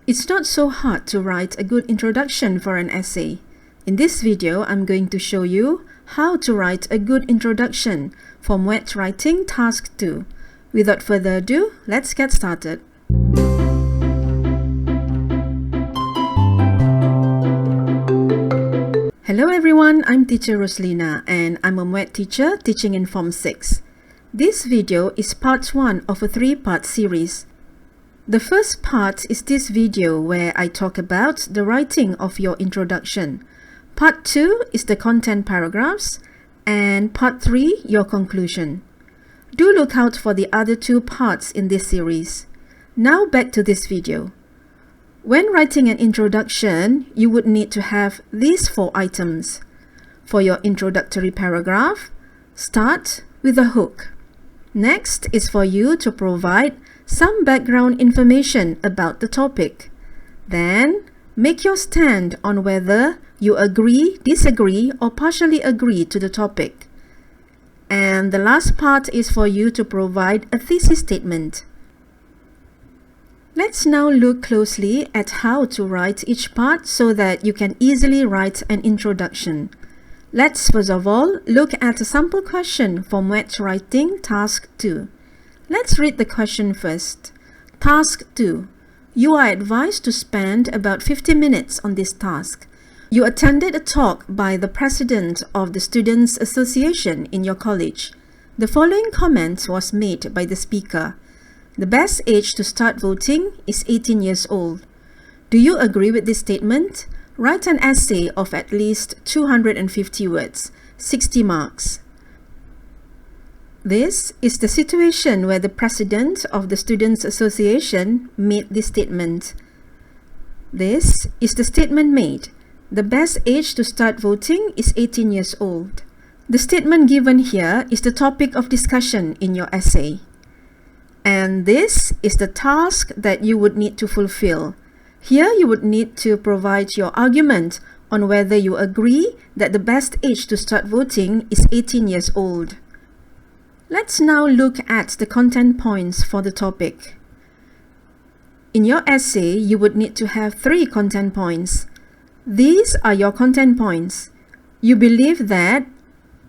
It's not so hard to write a good introduction for an essay. In this video, I'm going to show you how to write a good introduction for MUET Writing Task 2. Without further ado, let's get started. Hello everyone, I'm teacher Roslina and I'm a MUET teacher teaching in Form 6. This video is part 1 of a 3-part series. The first part is this video where I talk about the writing of your introduction. Part 2 is the content paragraphs, and Part 3 your conclusion. Do look out for the other 2 parts in this series. Now back to this video. When writing an introduction, you would need to have these 4 items. For your introductory paragraph, start with a hook. Next is for you to provide some background information about the topic. Then, make your stand on whether you agree, disagree, or partially agree to the topic. And the last part is for you to provide a thesis statement. Let's now look closely at how to write each part so that you can easily write an introduction. Let's first of all look at a sample question for MUET Writing Task 2. Let's read the question first. Task 2. You are advised to spend about 50 minutes on this task. You attended a talk by the president of the Students' Association in your college. The following comment was made by the speaker. The best age to start voting is 18 years old. Do you agree with this statement? Write an essay of at least 250 words, 60 marks. This is the situation where the president of the Students' Association made this statement. This is the statement made. The best age to start voting is 18 years old. The statement given here is the topic of discussion in your essay. And this is the task that you would need to fulfill. Here you would need to provide your argument on whether you agree that the best age to start voting is 18 years old. Let's now look at the content points for the topic. In your essay, you would need to have 3 content points. These are your content points. You believe that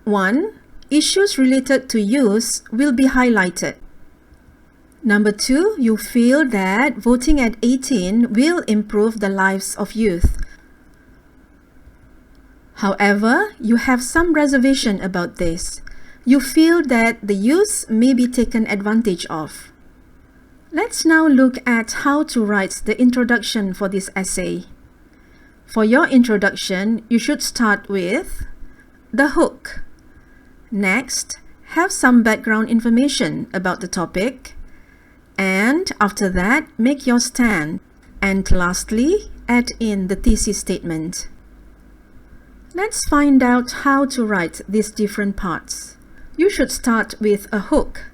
1. Issues related to youth will be highlighted. Number 2, you feel that voting at 18 will improve the lives of youth. However, you have some reservation about this. You feel that the youth may be taken advantage of. Let's now look at how to write the introduction for this essay. For your introduction, you should start with the hook. Next, have some background information about the topic. And after that, make your stand. And lastly, add in the thesis statement. Let's find out how to write these different parts. You should start with a hook.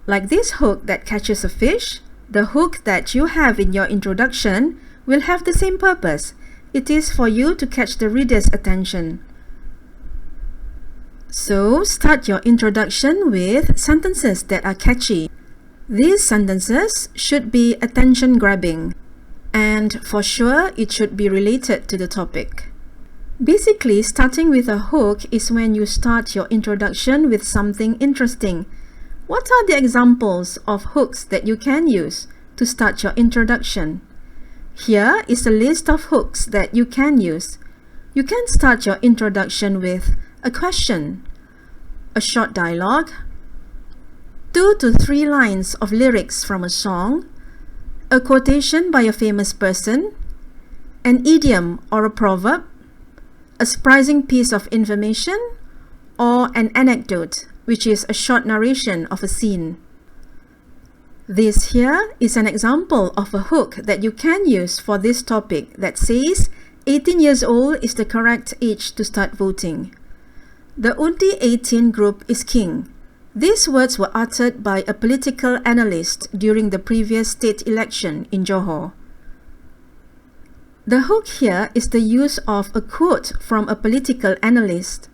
Like this hook that catches a fish, the hook that you have in your introduction will have the same purpose. It is for you to catch the reader's attention. So, start your introduction with sentences that are catchy. These sentences should be attention-grabbing, and for sure, it should be related to the topic. Basically, starting with a hook is when you start your introduction with something interesting. What are the examples of hooks that you can use to start your introduction? Here is a list of hooks that you can use. You can start your introduction with a question, a short dialogue, 2 to 3 lines of lyrics from a song, a quotation by a famous person, an idiom or a proverb, a surprising piece of information, or an anecdote, which is a short narration of a scene. This here is an example of a hook that you can use for this topic that says 18 years old is the correct age to start voting. The Undi 18 group is king. These words were uttered by a political analyst during the previous state election in Johor. The hook here is the use of a quote from a political analyst.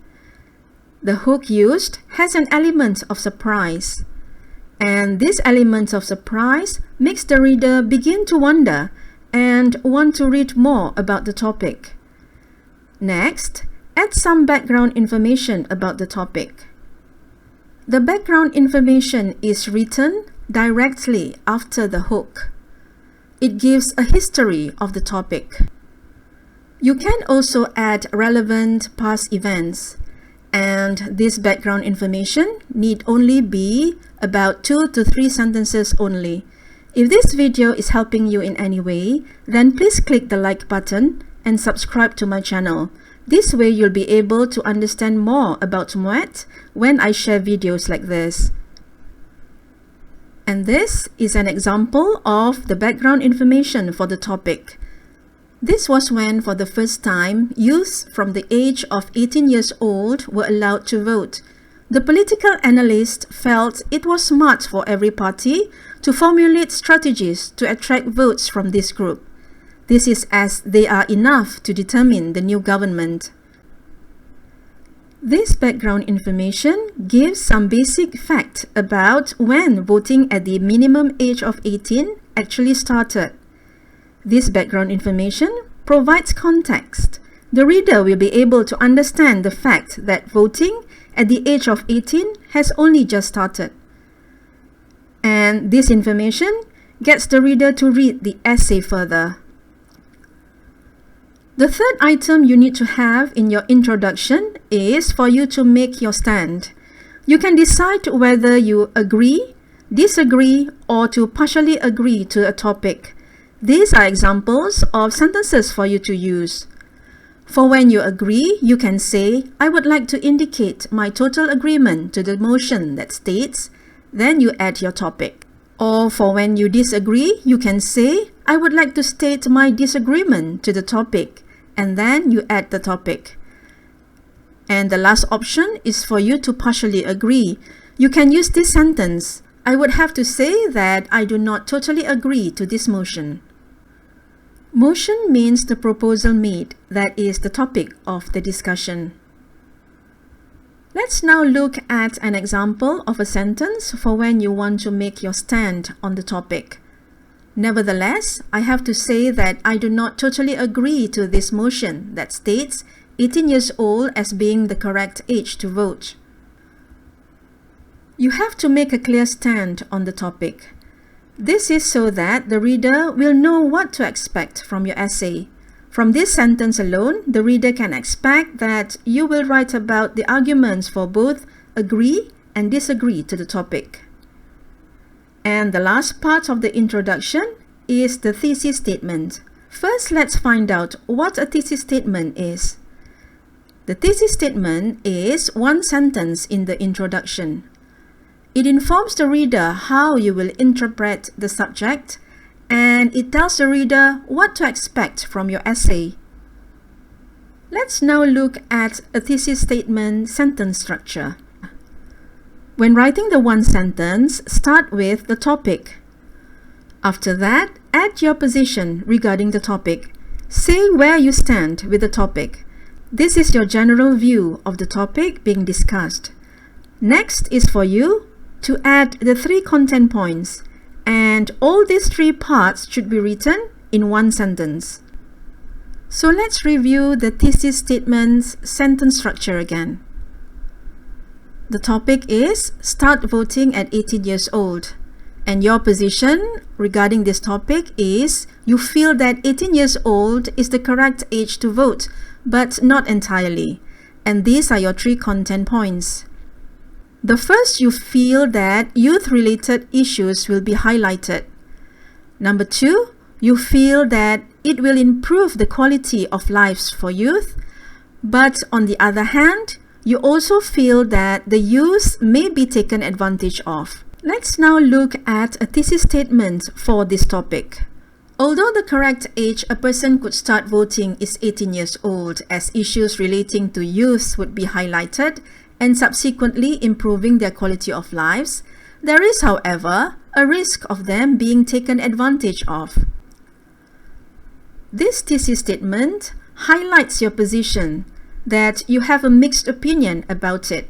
The hook used has an element of surprise. And this element of surprise makes the reader begin to wonder and want to read more about the topic. Next, add some background information about the topic. The background information is written directly after the hook. It gives a history of the topic. You can also add relevant past events, and this background information need only be about 2 to 3 sentences only. If this video is helping you in any way, then please click the like button and subscribe to my channel. This way you'll be able to understand more about MUET when I share videos like this. And this is an example of the background information for the topic. This was when, for the first time, youth from the age of 18 years old were allowed to vote. The political analyst felt it was smart for every party to formulate strategies to attract votes from this group. This is as they are enough to determine the new government. This background information gives some basic fact about when voting at the minimum age of 18 actually started. This background information provides context. The reader will be able to understand the fact that voting at the age of 18 has only just started. And this information gets the reader to read the essay further. The third item you need to have in your introduction is for you to make your stand. You can decide whether you agree, disagree, or to partially agree to a topic. These are examples of sentences for you to use. For when you agree, you can say, I would like to indicate my total agreement to the motion that states, then you add your topic. Or for when you disagree, you can say, I would like to state my disagreement to the topic, and then you add the topic. And the last option is for you to partially agree. You can use this sentence, I would have to say that I do not totally agree to this motion. Motion means the proposal made, that is the topic of the discussion. Let's now look at an example of a sentence for when you want to make your stand on the topic. Nevertheless, I have to say that I do not totally agree to this motion that states 18 years old as being the correct age to vote. You have to make a clear stand on the topic. This is so that the reader will know what to expect from your essay. From this sentence alone, the reader can expect that you will write about the arguments for both agree and disagree to the topic. And the last part of the introduction is the thesis statement. First, let's find out what a thesis statement is. The thesis statement is one sentence in the introduction. It informs the reader how you will interpret the subject, and it tells the reader what to expect from your essay. Let's now look at a thesis statement sentence structure. When writing the one sentence, start with the topic. After that, add your position regarding the topic. Say where you stand with the topic. This is your general view of the topic being discussed. Next is for you to add the 3 content points, and all these 3 parts should be written in one sentence. So let's review the thesis statement's sentence structure again. The topic is start voting at 18 years old, and your position regarding this topic is you feel that 18 years old is the correct age to vote, but not entirely. And these are your 3 content points. The first, you feel that youth-related issues will be highlighted. Number 2, you feel that it will improve the quality of lives for youth, but on the other hand, you also feel that the youth may be taken advantage of. Let's now look at a thesis statement for this topic. Although the correct age a person could start voting is 18 years old, as issues relating to youth would be highlighted and subsequently improving their quality of lives, there is, however, a risk of them being taken advantage of. This thesis statement highlights your position that you have a mixed opinion about it.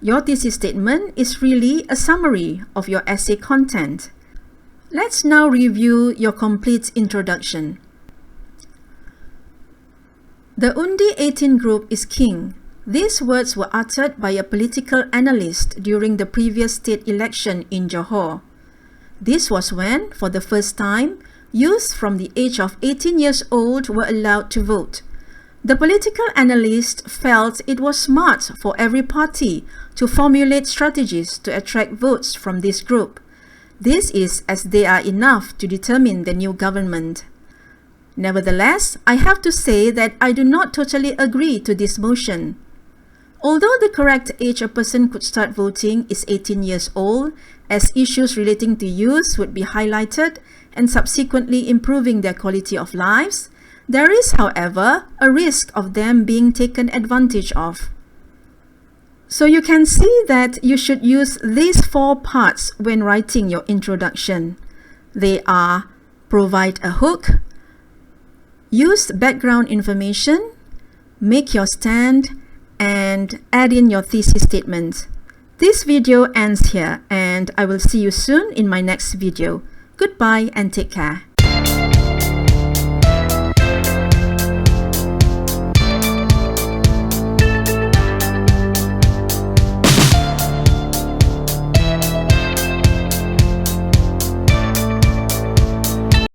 Your thesis statement is really a summary of your essay content. Let's now review your complete introduction. The Undi 18 group is king. These words were uttered by a political analyst during the previous state election in Johor. This was when, for the first time, youths from the age of 18 years old were allowed to vote. The political analyst felt it was smart for every party to formulate strategies to attract votes from this group. This is as they are enough to determine the new government. Nevertheless, I have to say that I do not totally agree to this motion. Although the correct age a person could start voting is 18 years old, as issues relating to youth would be highlighted and subsequently improving their quality of lives, there is, however, a risk of them being taken advantage of. So you can see that you should use these 4 parts when writing your introduction. They are: provide a hook, use background information, make your stand, and add in your thesis statement. This video ends here, and I will see you soon in my next video. Goodbye and take care.